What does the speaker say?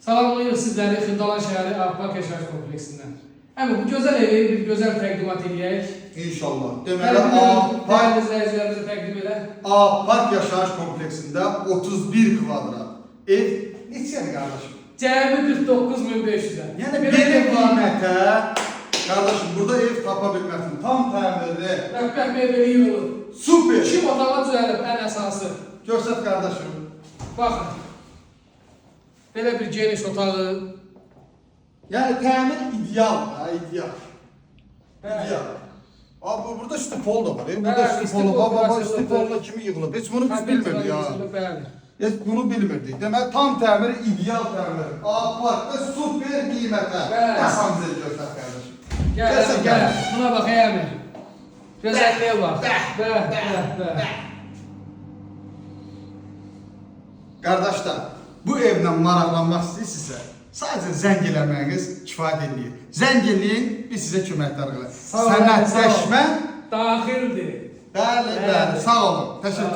Salamlayırıq sizləri Xırdalan şəhəri Ağpark Yaşayış kompleksindən. Əmi, bu gözəl evi bir gözəl təqdimat edək. İnşallah. Deməli, Ağpark izləyicilərimizə təqdim edək. Ağpark Yaşayış kompleksində 31 kvadrat ev neçədir qardaşım? Cəmi 49.500-ə. Yəni belə qiymətə, qardaşım, burada ev tapa bilməsin. Tam təmirli. Rəhbət mebeli yığılır. Super. 2 otağa düzəlib ən əsası. Görsət qardaşım. Baxın. Belə bir geniş otağı. Yəni təmir ideal, ideal. İdeal. Abi burada stipol da var. Burada stipol var. Stipolda kimi yığılıb? Heç bunu biz bilmirdik ya. Bəli. Heç bunu bilmirdik. Demək tam təmir, ideal təmir. Ağparkda super qiymətə. Nəsən bizə göstər qardaşım. Gəl. Buna bax əmi. Gözəlliyə bax. Bəh. Qardaşlar, bu evlə maraqlanmaq istəyirsinizsə, sadəcə zəng eləməyiniz kifayət eləyir. Zəng eləyin, biz sizə köməklər edək. Sənətləşmə daxildir. Bəli, sağ olun. Təşəkkür ederim.